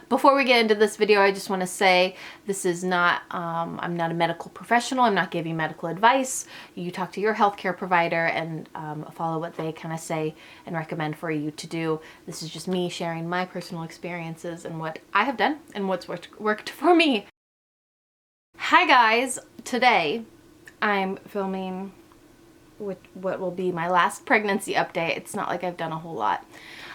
Before we get into this video, I just want to say this is not, I'm not a medical professional. I'm not giving medical advice. You talk to your healthcare provider and follow what they kind of say and recommend for you to do. This is just me sharing my personal experiences and what I have done and what's worked for me. Hi guys, today I'm filming with what will be my last pregnancy update. It's not like I've done a whole lot.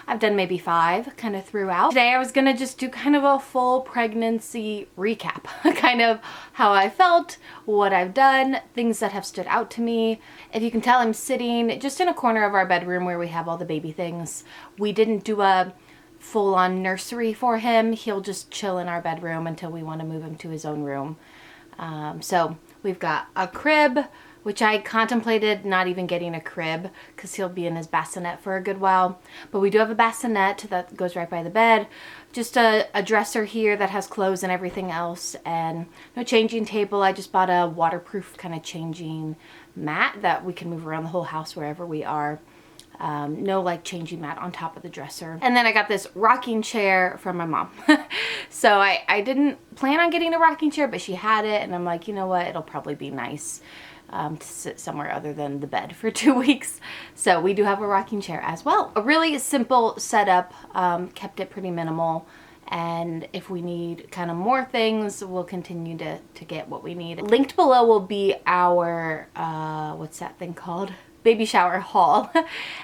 I've done maybe 5 kind of throughout. Today I was gonna just do kind of a full pregnancy recap, kind of how I felt, what I've done, things that have stood out to me. If you can tell, I'm sitting just in a corner of our bedroom where we have all the baby things. We didn't do a full-on nursery for him. He'll just chill in our bedroom until we want to move him to his own room. So we've got a crib, which I contemplated not even getting a crib because he'll be in his bassinet for a good while. But we do have a bassinet that goes right by the bed. Just a dresser here that has clothes and everything else, and no changing table. I just bought a waterproof kind of changing mat that we can move around the whole house wherever we are. No like changing mat on top of the dresser. And then I got this rocking chair from my mom. So I didn't plan on getting a rocking chair, but she had it and I'm like, you know what, it'll probably be nice to sit somewhere other than the bed for 2 weeks. So we do have a rocking chair as well. A really simple setup, kept it pretty minimal. And if we need kind of more things, we'll continue to get what we need. Linked below will be our, what's that thing called? Baby shower haul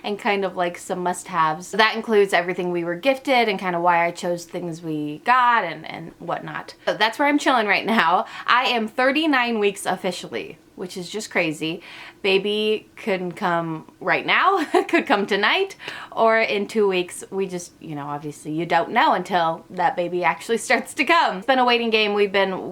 and kind of like some must-haves. That includes everything we were gifted and kind of why I chose things we got and whatnot. So that's where I'm chilling right now. I am 39 weeks officially, which is just crazy. Baby could come right now, could come tonight, or in 2 weeks. We just, you know, obviously you don't know until that baby actually starts to come. It's been a waiting game. We've been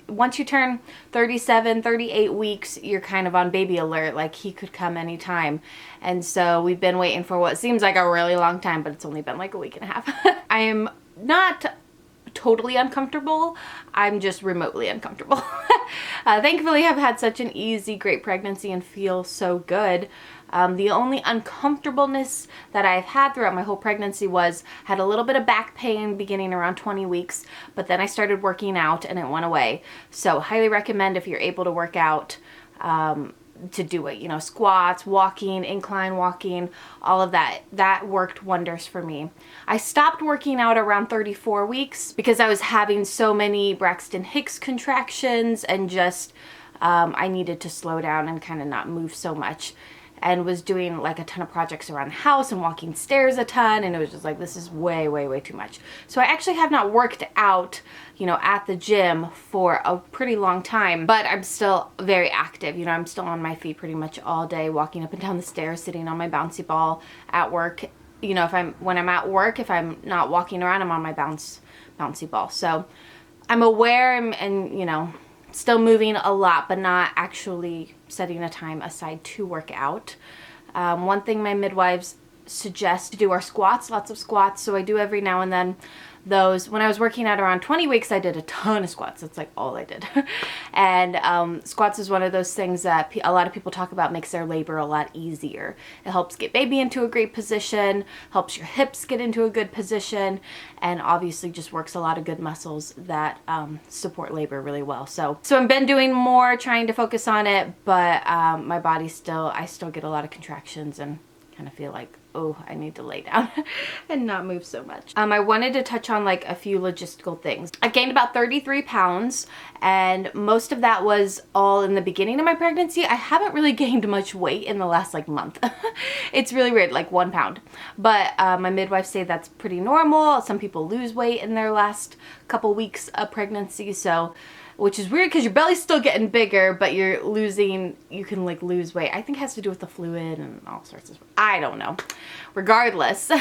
once you turn 37, 38 weeks, you're kind of on baby alert, like he could come anytime. And so we've been waiting for what seems like a really long time, but it's only been like a week and a half. I am not totally uncomfortable. I'm just remotely uncomfortable. Thankfully, I've had such an easy, great pregnancy and feel so good. The only uncomfortableness that I've had throughout my whole pregnancy had a little bit of back pain beginning around 20 weeks, but then I started working out and it went away. So highly recommend if you're able to work out, to do it, you know, squats, walking, incline walking, all of that. That worked wonders for me. I stopped working out around 34 weeks because I was having so many Braxton Hicks contractions and just, I needed to slow down and kind of not move so much, and was doing like a ton of projects around the house and walking stairs a ton, and it was just like, this is way, way, way too much. So I actually have not worked out, you know, at the gym for a pretty long time, but I'm still very active. You know, I'm still on my feet pretty much all day, walking up and down the stairs, sitting on my bouncy ball at work. You know, when I'm at work, if I'm not walking around, I'm on my bouncy ball. So I'm aware and you know, still moving a lot, but not actually setting a time aside to work out. One thing my midwives suggest to do are squats, lots of squats. So I do every now and then those. When I was working at around 20 weeks, I did a ton of squats. That's like all I did. And squats is one of those things that a lot of people talk about makes their labor a lot easier. It helps get baby into a great position, helps your hips get into a good position, and obviously just works a lot of good muscles that support labor really well. So I've been doing more, trying to focus on it, but my body I still get a lot of contractions and kind of feel like, oh, I need to lay down and not move so much. I wanted to touch on like a few logistical things. I gained about 33 pounds and most of that was all in the beginning of my pregnancy. I haven't really gained much weight in the last like month. It's really weird, like 1 pound. But my midwives say that's pretty normal. Some people lose weight in their last couple weeks of pregnancy, which is weird because your belly's still getting bigger, but you can like lose weight. I think it has to do with the fluid and all sorts of, I don't know. Regardless,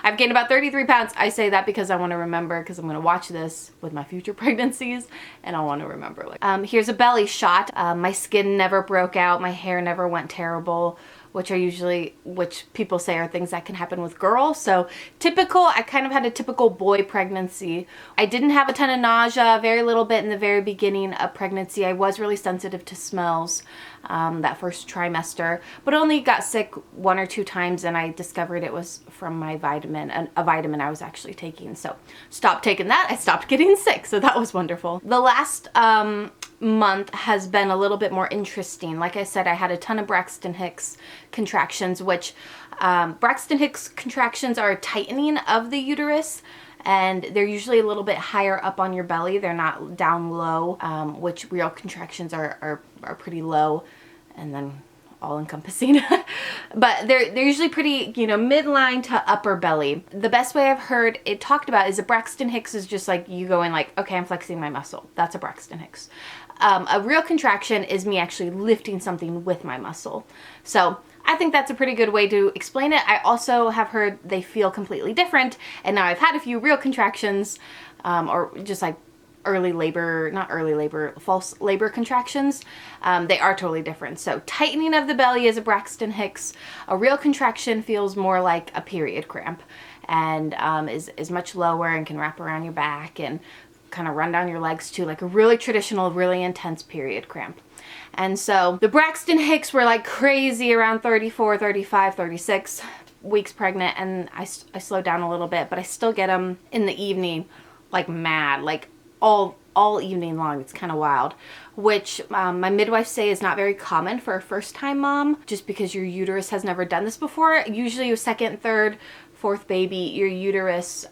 I've gained about 33 pounds. I say that because I want to remember, because I'm going to watch this with my future pregnancies and I want to remember. Like, here's a belly shot. My skin never broke out. My hair never went terrible which people say are things that can happen with girls. So typical, I kind of had a typical boy pregnancy. I didn't have a ton of nausea, very little bit in the very beginning of pregnancy. I was really sensitive to smells that first trimester, but only got sick 1 or 2 times, and I discovered it was from my vitamin, a vitamin I was actually taking. So stopped taking that. I stopped getting sick, so that was wonderful. The last month has been a little bit more interesting. Like I said, I had a ton of Braxton Hicks contractions, which Braxton Hicks contractions are a tightening of the uterus, and they're usually a little bit higher up on your belly. They're not down low, which real contractions are pretty low and then all-encompassing. But they're usually pretty, midline to upper belly. The best way I've heard it talked about is a Braxton Hicks is just like you going like, okay, I'm flexing my muscle. That's a Braxton Hicks. A real contraction is me actually lifting something with my muscle. So I think that's a pretty good way to explain it. I also have heard they feel completely different, and now I've had a few real contractions, or just like false labor contractions. They are totally different. So tightening of the belly is a Braxton Hicks. A real contraction feels more like a period cramp, and is much lower and can wrap around your back and kind of run down your legs too, like a really traditional, really intense period cramp. And so the Braxton Hicks were like crazy around 34, 35, 36 weeks pregnant, and I slowed down a little bit, but I still get them in the evening like mad, like all evening long. It's kind of wild, which my midwives say is not very common for a first-time mom, just because your uterus has never done this before. Usually your second, third, fourth baby, your uterus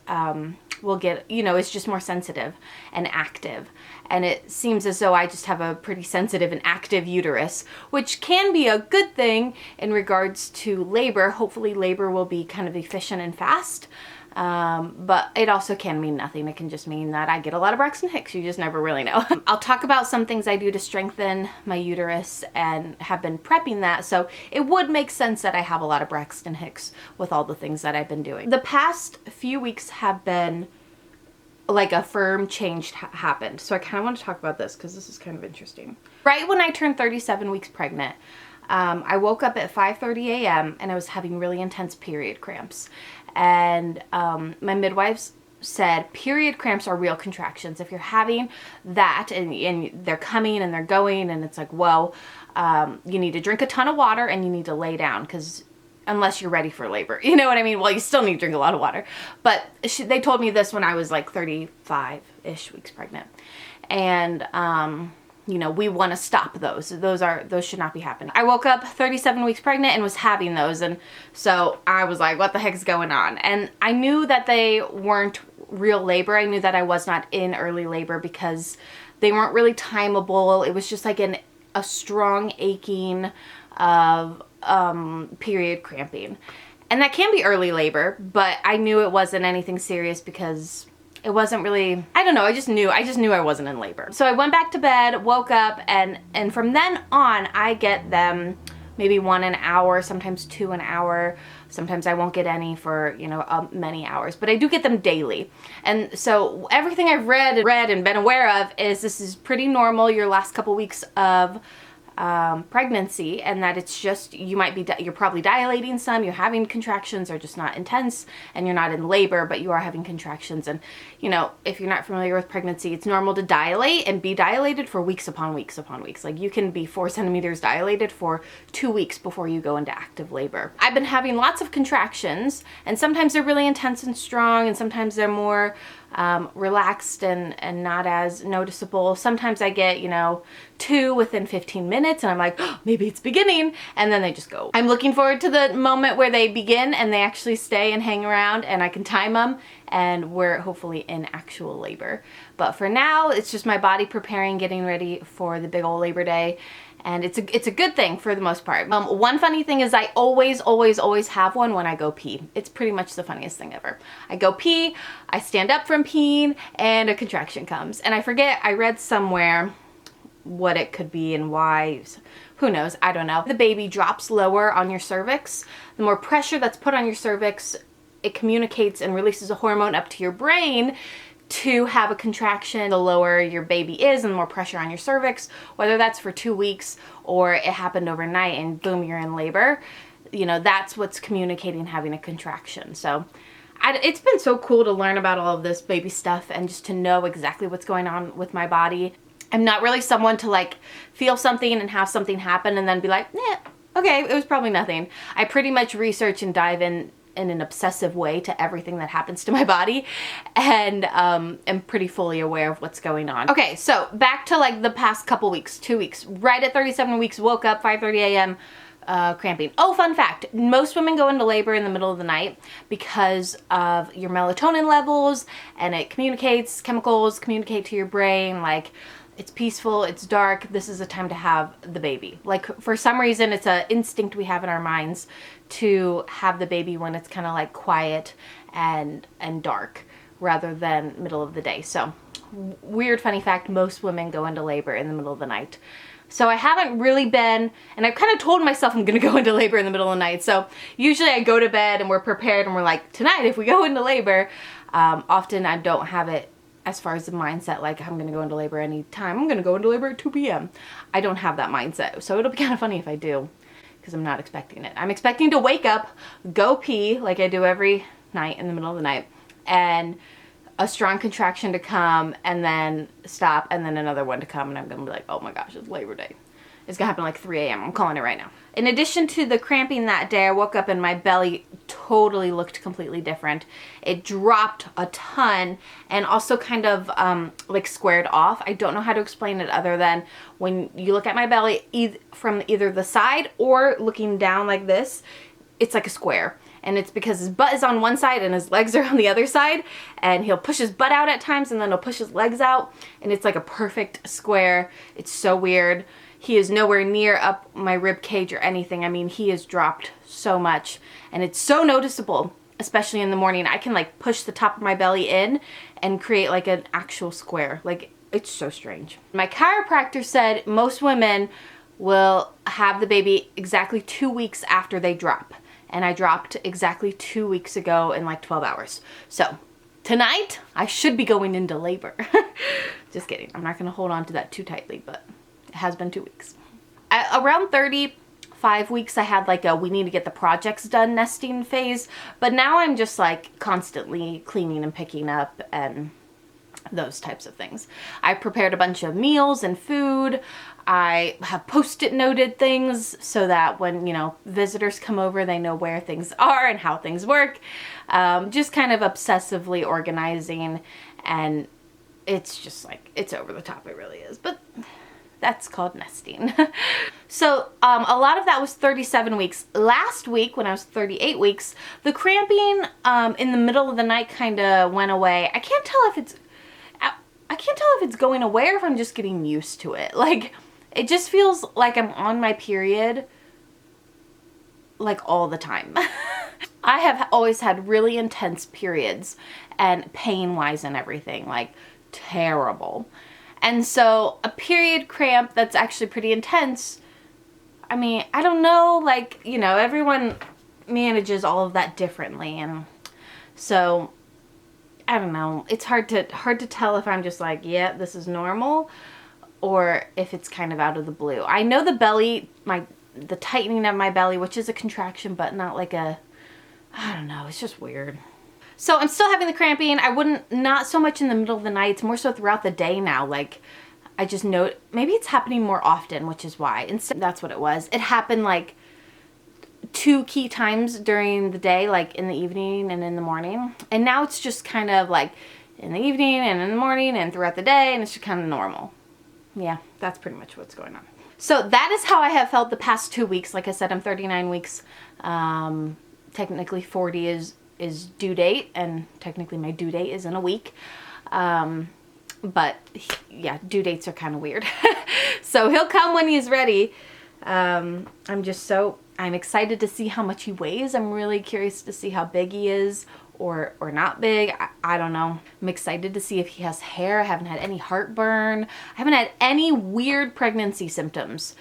will get, it's just more sensitive and active. And it seems as though I just have a pretty sensitive and active uterus, which can be a good thing in regards to labor. Hopefully labor will be kind of efficient and fast. But it also can mean nothing. It can just mean that I get a lot of Braxton Hicks. You just never really know. I'll talk about some things I do to strengthen my uterus and have been prepping that. So it would make sense that I have a lot of Braxton Hicks with all the things that I've been doing. The past few weeks have been like a firm change happened. So I kind of want to talk about this because this is kind of interesting. Right when I turned 37 weeks pregnant, I woke up at 5:30 a.m. and I was having really intense period cramps. And my midwives said period cramps are real contractions. If you're having that and they're coming and they're going and it's like, whoa, you need to drink a ton of water and you need to lay down, because unless you're ready for labor, you know what I mean? Well, you still need to drink a lot of water. But they told me this when I was like 35-ish weeks pregnant. And we want to stop those. Those should not be happening. I woke up 37 weeks pregnant and was having those, and so I was like, what the heck is going on? And I knew that they weren't real labor. I knew that I was not in early labor because they weren't really timeable. It was just like a strong aching of period cramping. And that can be early labor, but I knew it wasn't anything serious because it wasn't really, I don't know, I just knew I wasn't in labor. So I went back to bed, woke up, and from then on, I get them maybe 1 an hour, sometimes 2 an hour. Sometimes I won't get any for, many hours, but I do get them daily. And so everything I've read and been aware of is this is pretty normal your last couple weeks of pregnancy, and that it's just, you're probably dilating some, you're having contractions, are just not intense, and you're not in labor, but you are having contractions. And if you're not familiar with pregnancy, it's normal to dilate and be dilated for weeks upon weeks upon weeks. Like you can be 4 centimeters dilated for 2 weeks before you go into active labor. I've been having lots of contractions, and sometimes they're really intense and strong, and sometimes they're more relaxed and not as noticeable. Sometimes I get 2 within 15 minutes and I'm like, oh, maybe it's beginning, and then they just go. I'm looking forward to the moment where they begin and they actually stay and hang around and I can time them and we're hopefully in actual labor. But for now, it's just my body preparing, getting ready for the big old Labor Day. And it's a good thing for the most part. One funny thing is I always have one when I go pee. It's pretty much the funniest thing ever. I go pee, I stand up from peeing, and a contraction comes. And I forget, I read somewhere what it could be and why. Who knows? I don't know. The baby drops lower on your cervix. The more pressure that's put on your cervix, it communicates and releases a hormone up to your brain to have a contraction. The lower your baby is and the more pressure on your cervix, whether that's for 2 weeks or it happened overnight and boom, you're in labor. you know, that's what's communicating having a contraction. So it's been so cool to learn about all of this baby stuff and just to know exactly what's going on with my body. I'm not really someone to like feel something and have something happen and then be like, nah, okay, it was probably nothing. I pretty much research and dive in an obsessive way to everything that happens to my body, and am pretty fully aware of what's going on. Okay, so back to like the past couple weeks, 2 weeks. Right at 37 weeks, woke up 5:30 a.m. Cramping. Oh, fun fact, most women go into labor in the middle of the night because of your melatonin levels, and it communicates, chemicals communicate to your brain, like it's peaceful, it's dark, this is a time to have the baby. Like for some reason, it's an instinct we have in our minds to have the baby when it's kind of like quiet and dark rather than middle of the day. So weird funny fact, most women go into labor in the middle of the night. So I haven't really been, and I've kind of told myself I'm going to go into labor in the middle of the night. So usually I go to bed and we're prepared and we're like, tonight if we go into labor, often I don't have it as far as the mindset, like I'm going to go into labor anytime. I'm going to go into labor at 2 p.m. I don't have that mindset. So it'll be kind of funny if I do, because I'm not expecting it. I'm expecting to wake up, go pee like I do every night in the middle of the night, and a strong contraction to come and then stop and then another one to come, and I'm going to be like, oh my gosh, it's Labor Day. It's going to happen like 3 a.m. I'm calling it right now. In addition to the cramping that day, I woke up and my belly totally looked completely different. It dropped a ton and also kind of like squared off. I don't know how to explain it other than when you look at my belly from either the side or looking down like this, it's like a square. And it's because his butt is on one side and his legs are on the other side, and he'll push his butt out at times and then he'll push his legs out, and it's like a perfect square. It's so weird. He is nowhere near up my rib cage or anything. I mean, he has dropped so much, and it's so noticeable, especially in the morning. I can like push the top of my belly in and create like an actual square. Like, it's so strange. My chiropractor said most women will have the baby exactly 2 weeks after they drop. And I dropped exactly 2 weeks ago in like 12 hours. So tonight I should be going into labor. Just kidding. I'm not going to hold on to that too tightly, but it has been 2 weeks. At around 35 weeks, I had like a we need to get the projects done nesting phase. But now I'm just like constantly cleaning and picking up and those types of things. I prepared a bunch of meals and food. I have post-it noted things so that when, you know, visitors come over, they know where things are and how things work. Just kind of obsessively organizing, and it's just like, it's over the top, it really is. But that's called nesting. So a lot of that was 37 weeks. Last week, when I was 38 weeks, the cramping in the middle of the night kind of went away. I can't tell if it's going away or if I'm just getting used to it. Like, it just feels like I'm on my period like all the time. I have always had really intense periods, and pain-wise and everything, like terrible. And so a period cramp that's actually pretty intense, I mean, I don't know, like, you know, everyone manages all of that differently, and so I don't know. It's hard to tell if I'm just like, yeah, this is normal, or if it's kind of out of the blue. I know the belly, the tightening of my belly, which is a contraction, but not like a, I don't know, it's just weird. So I'm still having the cramping. Not so much in the middle of the night. It's more so throughout the day now. Like, I just know, maybe it's happening more often, which is why. Instead, that's what it was. It happened like 2 key times during the day, like in the evening and in the morning. And now it's just kind of like in the evening and in the morning and throughout the day, and it's just kind of normal. Yeah, that's pretty much what's going on. So that is how I have felt the past 2 weeks. Like I said, I'm 39 weeks. Technically 40 is due date, and technically my due date is in a week. But yeah, due dates are kind of weird. So he'll come when he's ready. I'm excited to see how much he weighs. I'm really curious to see how big he is, or not big. I don't know. I'm excited to see if he has hair. I haven't had any heartburn. I haven't had any weird pregnancy symptoms.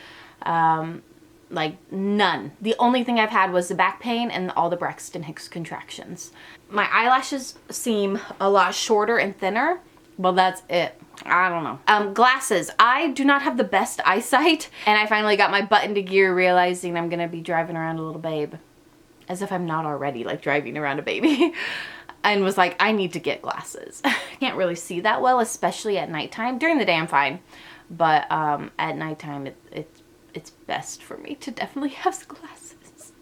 Like none. The only thing I've had was the back pain and all the Braxton Hicks contractions. My eyelashes seem a lot shorter and thinner, Well, that's it. I don't know. Glasses. I do not have the best eyesight, and I finally got my butt into gear realizing I'm gonna be driving around a little babe. As if I'm not already like driving around a baby. And was like, I need to get glasses. I can't really see that well, especially at nighttime. During the day I'm fine, but at nighttime it's best for me to definitely have glasses.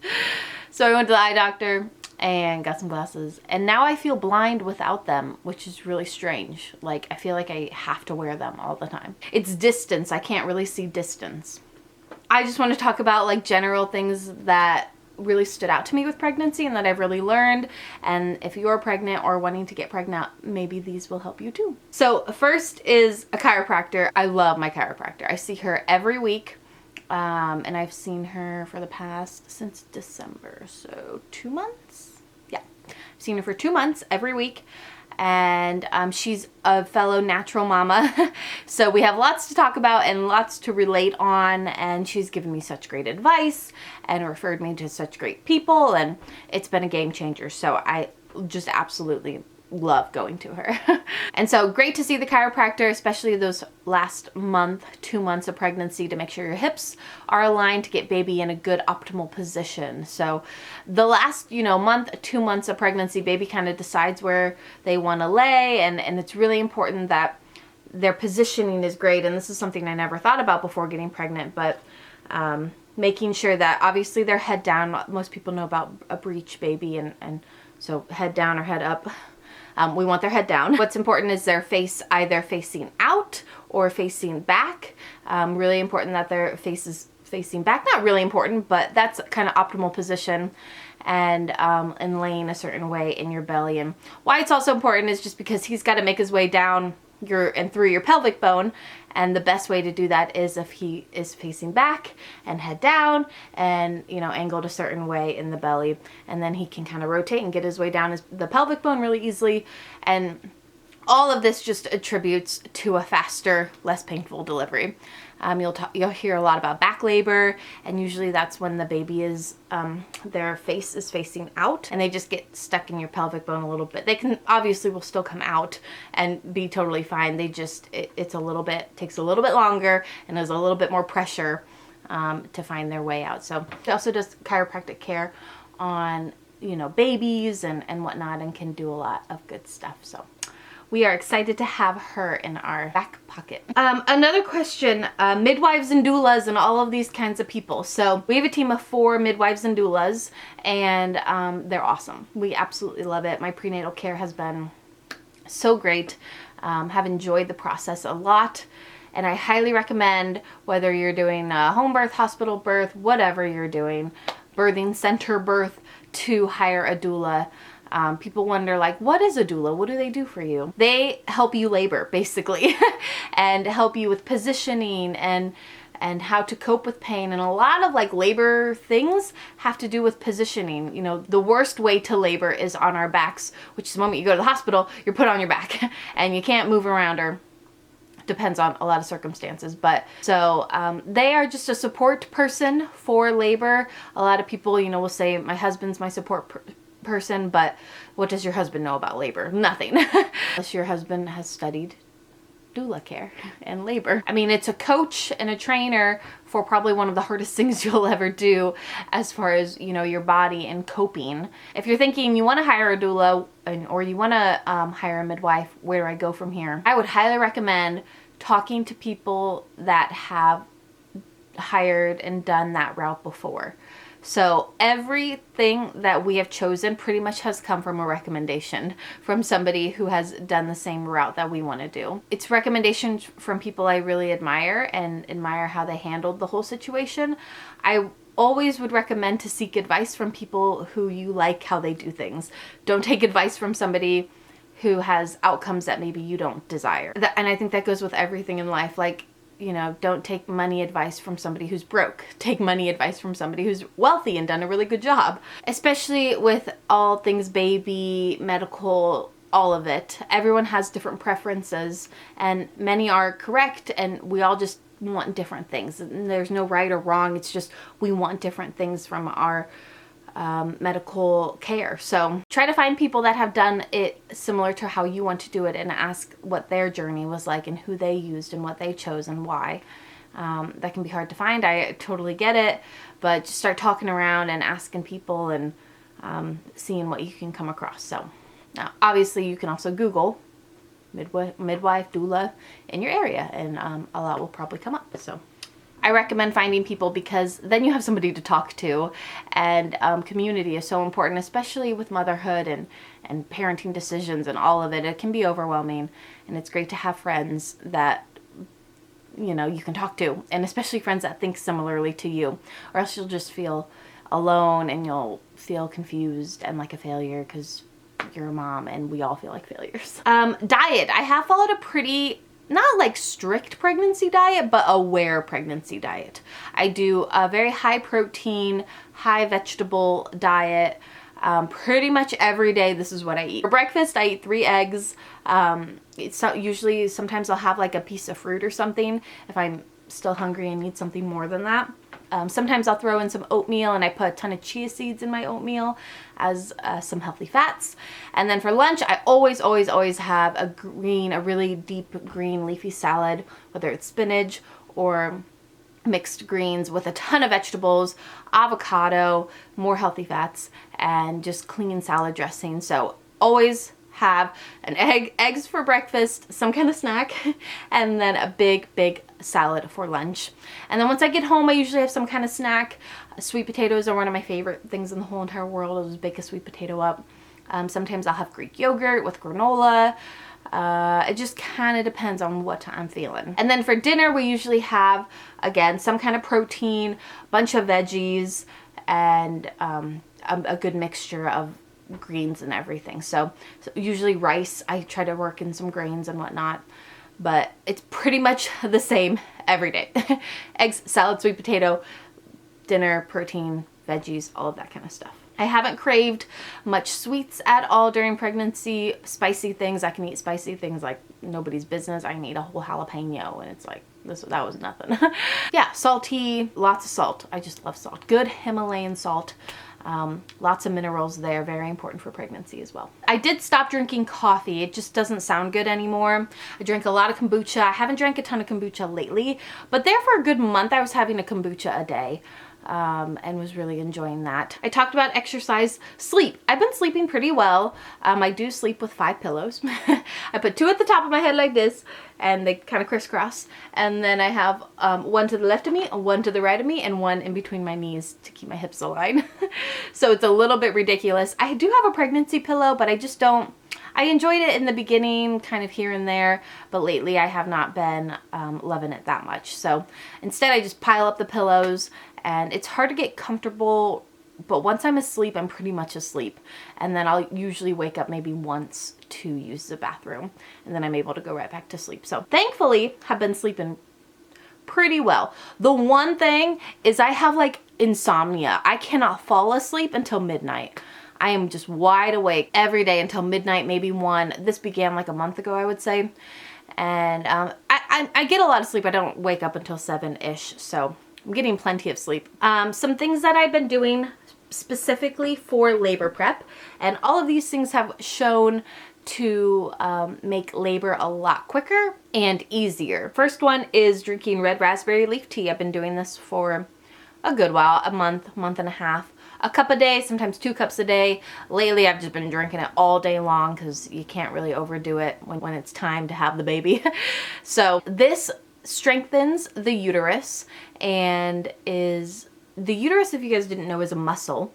So I went to the eye doctor and got some glasses, and now I feel blind without them, which is really strange. Like, I feel like I have to wear them all the time. It's distance. I can't really see distance. I just want to talk about like general things that really stood out to me with pregnancy and that I've really learned. And if you're pregnant or wanting to get pregnant, maybe these will help you too. So first is a chiropractor. I love my chiropractor. I see her every week. And I've seen her for the past, since December, so 2 months? Yeah, I've seen her for 2 months every week, and she's a fellow natural mama, so we have lots to talk about and lots to relate on, and she's given me such great advice and referred me to such great people, and it's been a game changer, so I just absolutely love going to her. And so great to see the chiropractor, especially those last month, 2 months of pregnancy, to make sure your hips are aligned to get baby in a good optimal position. So the last, month, 2 months of pregnancy, baby kind of decides where they want to lay, and it's really important that their positioning is great. And this is something I never thought about before getting pregnant, but making sure that obviously they're head down. Most people know about a breech baby, and so head down or head up. We want their head down. What's important is their face either facing out or facing back. Really important that their face is facing back. Not really important, but that's kind of optimal position, and laying a certain way in your belly. And why it's also important is just because he's got to make his way down and through your pelvic bone, and the best way to do that is if he is facing back and head down and angled a certain way in the belly, and then he can kind of rotate and get his way down the pelvic bone really easily. And all of this just attributes to a faster, less painful delivery. You'll hear a lot about back labor, and usually that's when the baby is, their face is facing out, and they just get stuck in your pelvic bone a little bit. They can obviously will still come out and be totally fine. They just, takes a little bit longer, and there's a little bit more pressure to find their way out. So she also does chiropractic care on, babies and whatnot, and can do a lot of good stuff. So we are excited to have her in our back pocket. Another question, midwives and doulas and all of these kinds of people. So we have a team of 4 midwives and doulas, and they're awesome. We absolutely love it. My prenatal care has been so great. Have enjoyed the process a lot. And I highly recommend, whether you're doing a home birth, hospital birth, whatever you're doing, birthing center birth, to hire a doula. People wonder, like, what is a doula? What do they do for you? They help you labor, basically, and help you with positioning and how to cope with pain. And a lot of like labor things have to do with positioning. The worst way to labor is on our backs, which is the moment you go to the hospital, you're put on your back and you can't move around, or depends on a lot of circumstances. But so they are just a support person for labor. A lot of people, will say, my husband's my support person, but what does your husband know about labor? Nothing. Unless your husband has studied doula care and labor. I mean, it's a coach and a trainer for probably one of the hardest things you'll ever do as far as, your body and coping. If you're thinking you want to hire a doula or you want to hire a midwife, where do I go from here? I would highly recommend talking to people that have hired and done that route before. So everything that we have chosen pretty much has come from a recommendation from somebody who has done the same route that we want to do. It's recommendations from people I really admire and admire how they handled the whole situation. I always would recommend to seek advice from people who you like how they do things. Don't take advice from somebody who has outcomes that maybe you don't desire. And I think that goes with everything in life. Like, don't take money advice from somebody who's broke. Take money advice from somebody who's wealthy and done a really good job. Especially with all things baby, medical, all of it. Everyone has different preferences, and many are correct, and we all just want different things. And there's no right or wrong. It's just we want different things from our medical care. So try to find people that have done it similar to how you want to do it and ask what their journey was like and who they used and what they chose and why. That can be hard to find. I totally get it, but just start talking around and asking people and seeing what you can come across. So now, obviously, you can also Google midwife, doula in your area, and a lot will probably come up. So I recommend finding people because then you have somebody to talk to, and community is so important, especially with motherhood and parenting decisions and all of it. It can be overwhelming, and it's great to have friends that you can talk to, and especially friends that think similarly to you, or else you'll just feel alone and you'll feel confused and like a failure because you're a mom and we all feel like failures. Diet. I have followed a pretty, not like strict pregnancy diet, but aware pregnancy diet. I do a very high protein, high vegetable diet. Pretty much every day this is what I eat. For breakfast I eat 3 eggs. Usually sometimes I'll have like a piece of fruit or something if I'm still hungry and need something more than that. Sometimes I'll throw in some oatmeal, and I put a ton of chia seeds in my oatmeal as some healthy fats. And then for lunch I always have a really deep green leafy salad, whether it's spinach or mixed greens with a ton of vegetables, avocado, more healthy fats, and just clean salad dressing. So always have an eggs for breakfast, some kind of snack, and then a big salad for lunch. And then once I get home, I usually have some kind of snack. Sweet potatoes are one of my favorite things in the whole entire world. I'll just bake a sweet potato up. Sometimes I'll have Greek yogurt with granola. It just kind of depends on what I'm feeling. And then for dinner, we usually have, again, some kind of protein, bunch of veggies, and a good mixture of greens and everything. So usually rice. I try to work in some grains and whatnot, but it's pretty much the same every day. Eggs, salad, sweet potato, dinner, protein, veggies, all of that kind of stuff. I haven't craved much sweets at all during pregnancy. Spicy things, I can eat spicy things like nobody's business. I can eat a whole jalapeno and it's like, that was nothing. Yeah, salty, lots of salt. I just love salt. Good Himalayan salt. Lots of minerals there, very important for pregnancy as well. I did stop drinking coffee. It just doesn't sound good anymore. I drink a lot of kombucha. I haven't drank a ton of kombucha lately, but there for a good month I was having a kombucha a day. And was really enjoying that. I talked about exercise. Sleep. I've been sleeping pretty well. I do sleep with 5 pillows. I put 2 at the top of my head like this, and they kind of crisscross. And then I have one to the left of me, one to the right of me, and one in between my knees to keep my hips aligned. So it's a little bit ridiculous. I do have a pregnancy pillow, but I just don't. I enjoyed it in the beginning, kind of here and there, but lately I have not been loving it that much. So instead I just pile up the pillows, and it's hard to get comfortable, but once I'm asleep, I'm pretty much asleep. And then I'll usually wake up maybe once to use the bathroom, and then I'm able to go right back to sleep. So thankfully, have been sleeping pretty well. The one thing is I have like insomnia. I cannot fall asleep until midnight. I am just wide awake every day until midnight, maybe 1. This began like a month ago, I would say. And I get a lot of sleep. I don't wake up until 7-ish, so I'm getting plenty of sleep. Some things that I've been doing specifically for labor prep, and all of these things have shown to make labor a lot quicker and easier. First one is drinking red raspberry leaf tea. I've been doing this for a good while, a month and a half. A cup a day, sometimes 2 cups a day. Lately, I've just been drinking it all day long because you can't really overdo it when it's time to have the baby. So this strengthens the uterus, and the uterus, if you guys didn't know, is a muscle.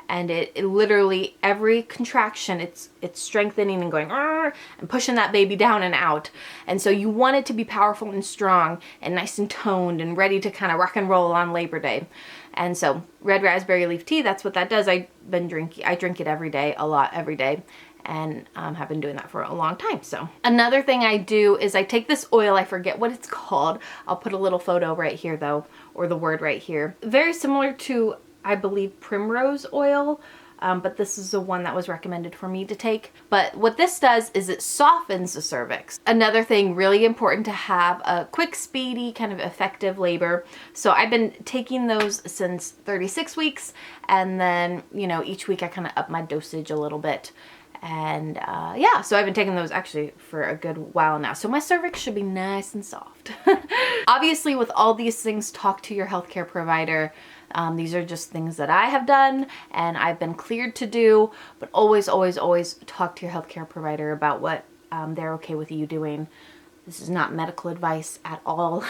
And it literally, every contraction, it's strengthening and going and pushing that baby down and out. And so you want it to be powerful and strong and nice and toned and ready to kind of rock and roll on Labor Day. And so red raspberry leaf tea, that's what that does. I drink it every day, a lot every day, and have been doing that for a long time. So another thing I do is I take this oil, I forget what it's called. I'll put a little photo right here though, or the word right here. Very similar to, I believe, primrose oil. but this is the one that was recommended for me to take. But what this does is it softens the cervix. Another thing really important to have a quick, speedy, kind of effective labor. So I've been taking those since 36 weeks, and then, you know, each week I kind of up my dosage a little bit. And yeah, so I've been taking those actually for a good while now. So my cervix should be nice and soft. Obviously, with all these things, talk to your healthcare provider. These are just things that I have done and I've been cleared to do, but always, always, always talk to your healthcare provider about what they're okay with you doing. This is not medical advice at all.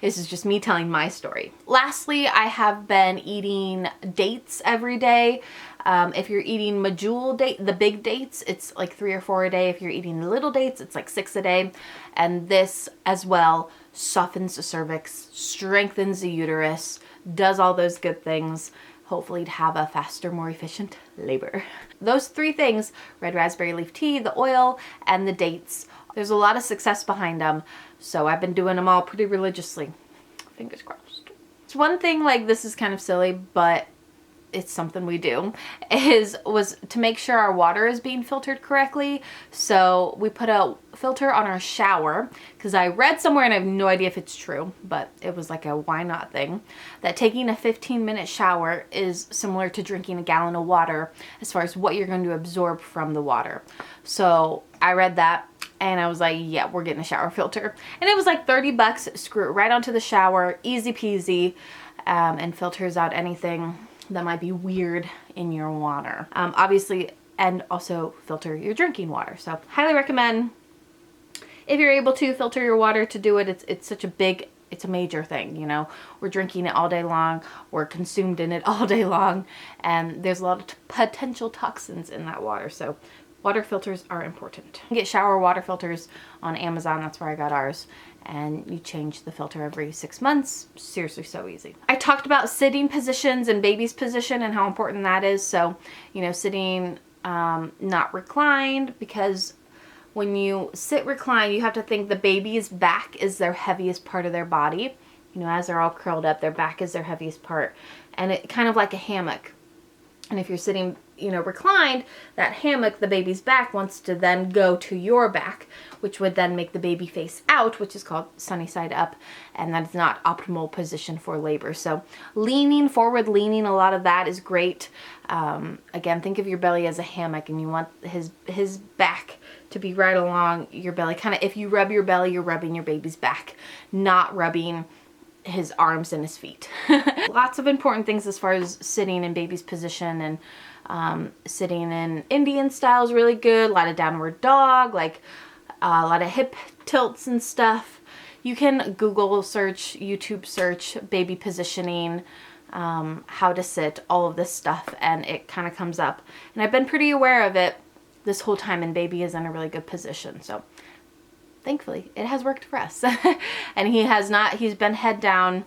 This is just me telling my story. Lastly, I have been eating dates every day. If you're eating medjool date, the big dates, it's like 3 or 4 a day. If you're eating the little dates, it's like 6 a day. And this as well softens the cervix, strengthens the uterus, does all those good things, hopefully to have a faster, more efficient labor. Those 3 things, red raspberry leaf tea, the oil, and the dates, there's a lot of success behind them. So I've been doing them all pretty religiously. Fingers crossed. It's one thing, like, this is kind of silly, but it's something we do, was to make sure our water is being filtered correctly. So we put a filter on our shower, because I read somewhere, and I have no idea if it's true, but it was like a why not thing, that taking a 15-minute shower is similar to drinking a gallon of water as far as what you're going to absorb from the water. So I read that, and I was like, yeah, we're getting a shower filter. And it was like $30, screw it right onto the shower, easy peasy, and filters out anything that might be weird in your water. Obviously, and also filter your drinking water. So highly recommend, if you're able to, filter your water to do it. It's such a big, it's a major thing, you know. We're drinking it all day long. We're consumed in it all day long. And there's a lot of potential toxins in that water. So water filters are important. You can get shower water filters on Amazon. That's where I got ours. And you change the filter every 6 months. Seriously, so easy. I talked about sitting positions and baby's position and how important that is. So, you know, sitting not reclined, because when you sit reclined, you have to think the baby's back is their heaviest part of their body. You know, as they're all curled up, their back is their heaviest part. And it kind of like a hammock. And if you're sitting, you know, reclined, that hammock, the baby's back wants to then go to your back, which would then make the baby face out, which is called sunny side up. And that's not optimal position for labor. So leaning forward, leaning, a lot of that is great. Again, think of your belly as a hammock, and you want his back to be right along your belly. Kind of, if you rub your belly, you're rubbing your baby's back, not rubbing his arms and his feet. Lots of important things as far as sitting in baby's position, and sitting in Indian style is really good. A lot of downward dog, like a lot of hip tilts and stuff. You can Google search, YouTube search baby positioning, how to sit, all of this stuff, and it kind of comes up. And I've been pretty aware of it this whole time, and baby is in a really good position. So thankfully, it has worked for us. And he's been head down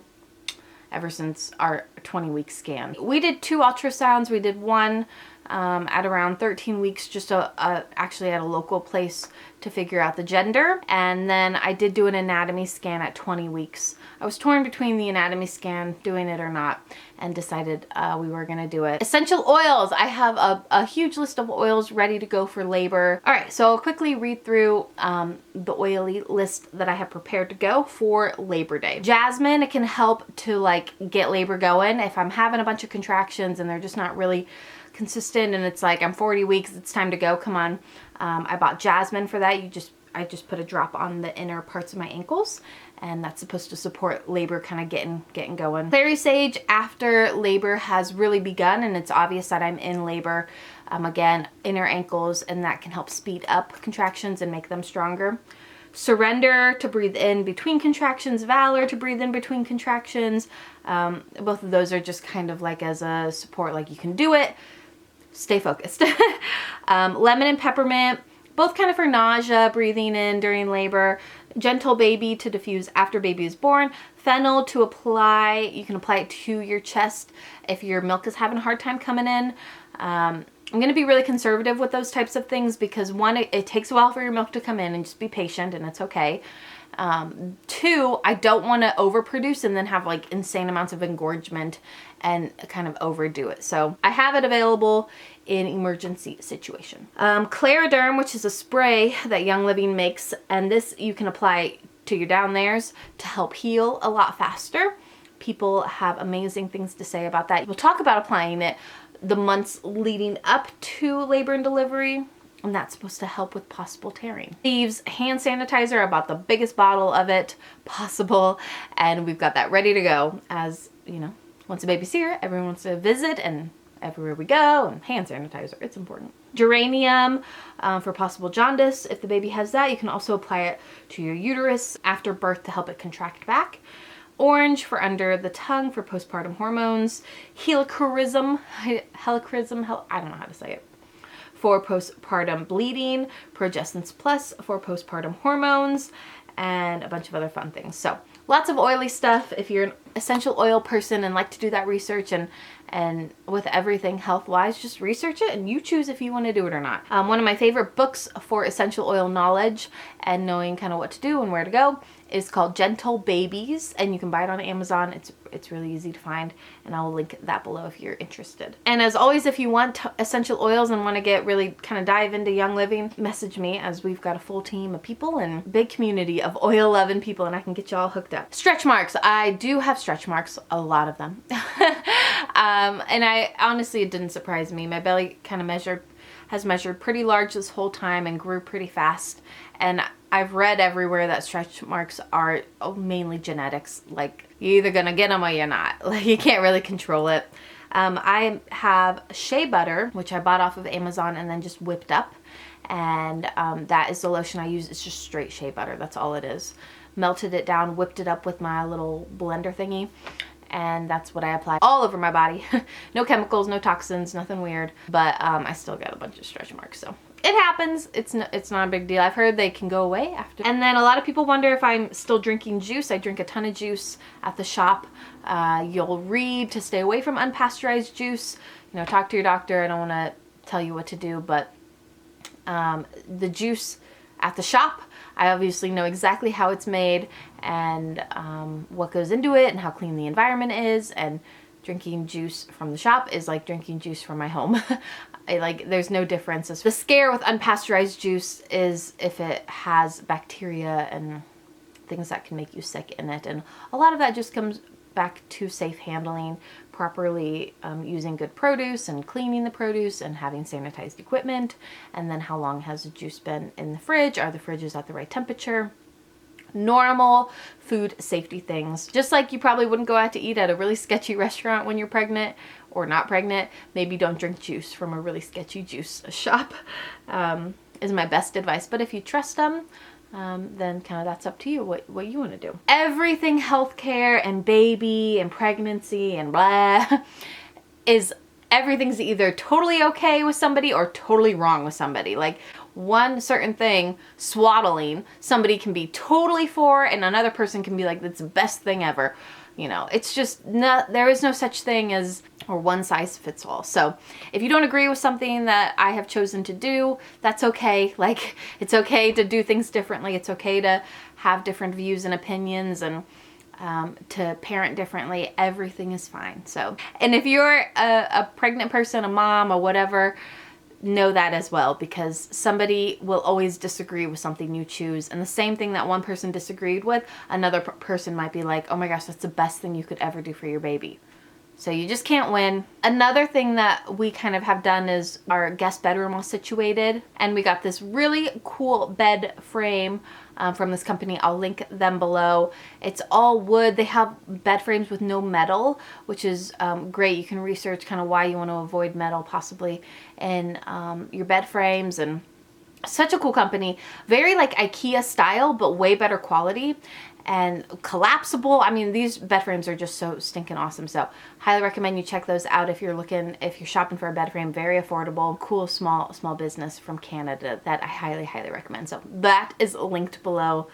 ever since our 20-week scan. We did 2 ultrasounds. We did one at around 13 weeks, just actually at a local place to figure out the gender. And then I did do an anatomy scan at 20 weeks. I was torn between the anatomy scan, doing it or not, and decided we were gonna do it. Essential oils. I have a huge list of oils ready to go for labor. All right, so I'll quickly read through the oily list that I have prepared to go for Labor Day. Jasmine, it can help to like get labor going. If I'm having a bunch of contractions and they're just not really consistent, and it's like I'm 40 weeks, it's time to go, come on. I bought jasmine for that. I just put a drop on the inner parts of my ankles, and that's supposed to support labor kind of getting going. Clary sage after labor has really begun and it's obvious that I'm in labor. Again, inner ankles, and that can help speed up contractions and make them stronger. Surrender to breathe in between contractions, valor to breathe in between contractions. Both of those are just kind of like as a support, like you can do it. Stay focused. Lemon and peppermint, both kind of for nausea, breathing in during labor. Gentle baby to diffuse after baby is born. Fennel to apply, you can apply it to your chest if your milk is having a hard time coming in. I'm going to be really conservative with those types of things because one, it takes a while for your milk to come in, and just be patient, and it's okay. Two, I don't want to overproduce and then have like insane amounts of engorgement and kind of overdo it. So I have it available in emergency situation. Clariderm, which is a spray that Young Living makes, and this you can apply to your down theres to help heal a lot faster. People have amazing things to say about that. We'll talk about applying it the months leading up to labor and delivery, and that's supposed to help with possible tearing. Thieves hand sanitizer, I bought the biggest bottle of it possible, and we've got that ready to go. As you know, once a baby's here, everyone wants to visit, and everywhere we go, and hand sanitizer, it's important. Geranium for possible jaundice. If the baby has that, you can also apply it to your uterus after birth to help it contract back. Orange for under the tongue for postpartum hormones. Helichrysum, I don't know how to say it, for postpartum bleeding. Progestins Plus for postpartum hormones, and a bunch of other fun things. So lots of oily stuff. If you're an essential oil person and like to do that research and with everything health-wise, just research it and you choose if you want to do it or not. One of my favorite books for essential oil knowledge and knowing kind of what to do and where to go is called Gentle Babies, and you can buy it on Amazon. It's really easy to find, and I'll link that below if you're interested. And as always, if you want essential oils and want to get really kind of dive into Young Living, message me, as we've got a full team of people and big community of oil loving people, and I can get you all hooked up. Stretch marks. I do have stretch marks, a lot of them. And I honestly, it didn't surprise me. My belly kind of has measured pretty large this whole time and grew pretty fast. And I've read everywhere that stretch marks are mainly genetics. Like, you're either gonna get them or you're not. Like, you can't really control it. I have shea butter, which I bought off of Amazon and then just whipped up. And that is the lotion I use. It's just straight shea butter. That's all it is. Melted it down, whipped it up with my little blender thingy, and that's what I apply all over my body. No chemicals, no toxins, nothing weird, but I still got a bunch of stretch marks, so it happens. It's not a big deal. I've heard they can go away after. And then a lot of people wonder if I'm still drinking juice. I drink a ton of juice at the shop. You'll read to stay away from unpasteurized juice. You know, talk to your doctor. I don't want to tell you what to do, but the juice at the shop, I obviously know exactly how it's made and what goes into it and how clean the environment is, and drinking juice from the shop is like drinking juice from my home. There's no difference. The scare with unpasteurized juice is if it has bacteria and things that can make you sick in it, and a lot of that just comes back to safe handling, properly using good produce and cleaning the produce and having sanitized equipment, and then how long has the juice been in the fridge? Are the fridges at the right temperature? Normal food safety things. Just like you probably wouldn't go out to eat at a really sketchy restaurant when you're pregnant or not pregnant, maybe don't drink juice from a really sketchy juice shop, is my best advice. But if you trust them, then kind of that's up to you what you want to do. Everything healthcare and baby and pregnancy and blah everything's either totally okay with somebody or totally wrong with somebody. Like, one certain thing, swaddling, somebody can be totally for, and another person can be like, that's the best thing ever. You know, it's just not, there is no such thing as, or one size fits all. So if you don't agree with something that I have chosen to do, that's okay. Like, it's okay to do things differently. It's okay to have different views and opinions, and to parent differently. Everything is fine. So, and if you're a pregnant person, a mom, or whatever, know that as well, because somebody will always disagree with something you choose, and the same thing that one person disagreed with, another person might be like, oh my gosh, that's the best thing you could ever do for your baby. So you just can't win. Another thing that we kind of have done is our guest bedroom was situated, and we got this really cool bed frame from this company. I'll link them below. It's all wood. They have bed frames with no metal, which is great. You can research kind of why you want to avoid metal possibly in your bed frames, and such a cool company. Very like IKEA style, but way better quality and collapsible. I mean, these bed frames are just so stinking awesome. So highly recommend you check those out if you're shopping for a bed frame. Very affordable, cool, small business from Canada that I highly recommend. So that is linked below.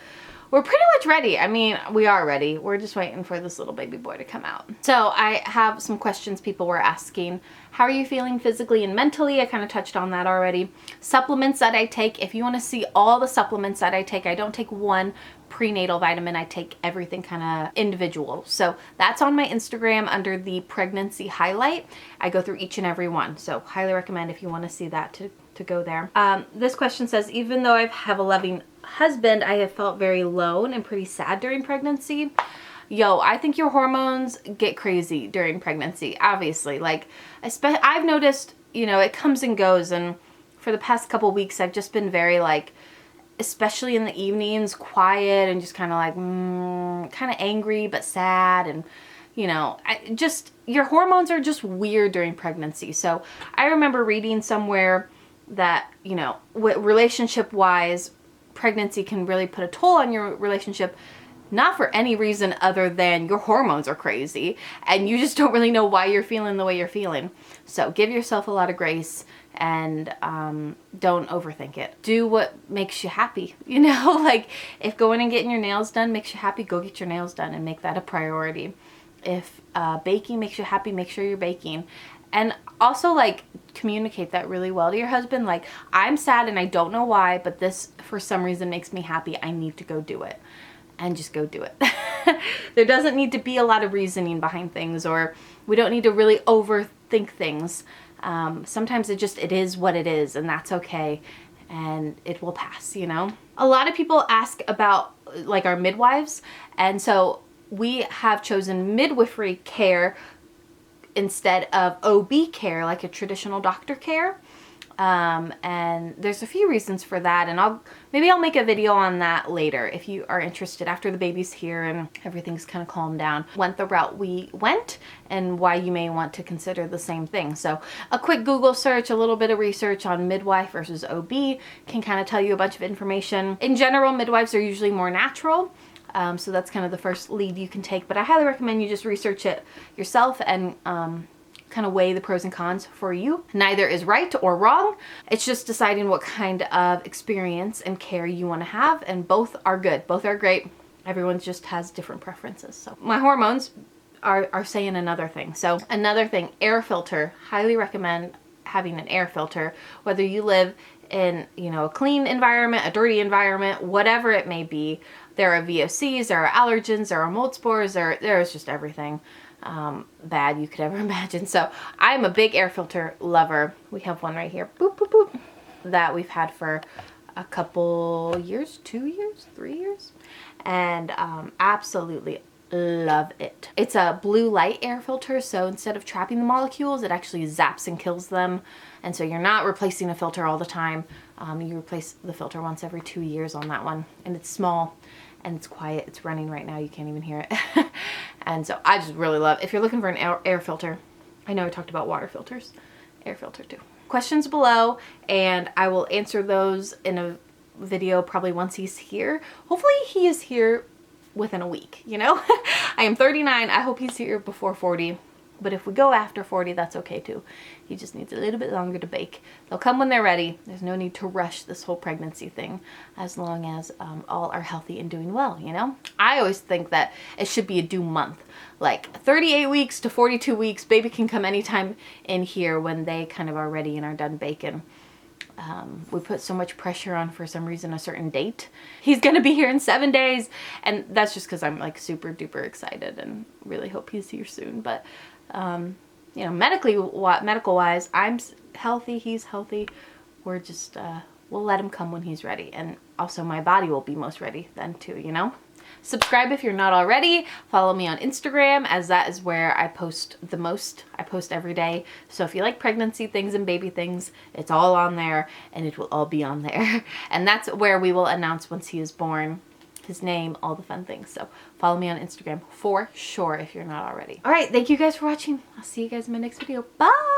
we're pretty much ready. I mean, we are ready. We're just waiting for this little baby boy to come out. So I have some questions people were asking. How are you feeling physically and mentally? I kind of touched on that already. Supplements that I take. If you want to see all the supplements that I take, I don't take one prenatal vitamin. I take everything kind of individual. So that's on my Instagram under the pregnancy highlight. I go through each and every one. So highly recommend if you want to see that to go there. This question says, even though I have a loving husband, I have felt very alone and pretty sad during pregnancy. Yo, I think your hormones get crazy during pregnancy, obviously. Like, I've noticed, you know, it comes and goes. And for the past couple weeks, I've just been very like, especially in the evenings, quiet and just kind of like, kind of angry but sad. And, you know, your hormones are just weird during pregnancy. So I remember reading somewhere that, you know, relationship-wise, pregnancy can really put a toll on your relationship, not for any reason other than your hormones are crazy and you just don't really know why you're feeling the way you're feeling. So give yourself a lot of grace and don't overthink it. Do what makes you happy. You know, like if going and getting your nails done makes you happy, go get your nails done and make that a priority. If baking makes you happy, make sure you're baking. And also, like, communicate that really well to your husband. Like, I'm sad and I don't know why, but this, for some reason, makes me happy. I need to go do it. And just go do it. There doesn't need to be a lot of reasoning behind things, or we don't need to really overthink things. Sometimes it is what it is, and that's okay. And it will pass, you know? A lot of people ask about, like, our midwives. And so we have chosen midwifery care instead of OB care, like a traditional doctor care. And there's a few reasons for that, and maybe I'll make a video on that later if you are interested after the baby's here and everything's kind of calmed down. Went the route we went and why you may want to consider the same thing. So a quick Google search, a little bit of research on midwife versus OB can kind of tell you a bunch of information. In general, midwives are usually more natural. So that's kind of the first lead you can take, but I highly recommend you just research it yourself and kind of weigh the pros and cons for you. Neither is right or wrong. It's just deciding what kind of experience and care you want to have, and both are good. Both are great. Everyone just has different preferences. So my hormones are saying another thing. So another thing, air filter. Highly recommend having an air filter, whether you live in, you know, a clean environment, a dirty environment, whatever it may be. There are VOCs, there are allergens, there are mold spores, there's just everything bad you could ever imagine. So I'm a big air filter lover. We have one right here, boop, boop, boop, that we've had for a couple years, 2 years, 3 years, and absolutely love it. It's a blue light air filter, so instead of trapping the molecules, it actually zaps and kills them. And so you're not replacing a filter all the time. You replace the filter once every 2 years on that one, and it's small and it's quiet. It's running right now. You can't even hear it. And so I just really love, if you're looking for an air filter, I know I talked about water filters, air filter too. Questions below, and I will answer those in a video probably once he's here. Hopefully he is here within a week, you know? I am 39. I hope he's here before 40. But if we go after 40, that's okay too. He just needs a little bit longer to bake. They'll come when they're ready. There's no need to rush this whole pregnancy thing, as long as all are healthy and doing well, you know? I always think that it should be a due month. Like 38 weeks to 42 weeks, baby can come anytime in here when they kind of are ready and are done baking. We put so much pressure on, for some reason, a certain date. He's gonna be here in 7 days, and that's just because I'm like super duper excited and really hope he's here soon. But you know, medical wise, I'm healthy, he's healthy. We're just we'll let him come when he's ready, and also my body will be most ready then too, you know? Subscribe if you're not already. Follow me on Instagram, as that is where I post the most. I post every day. So if you like pregnancy things and baby things, it's all on there, and it will all be on there. And that's where we will announce once he is born, his name, all the fun things. So follow me on Instagram for sure if you're not already. All right, thank you guys for watching. I'll see you guys in my next video. Bye!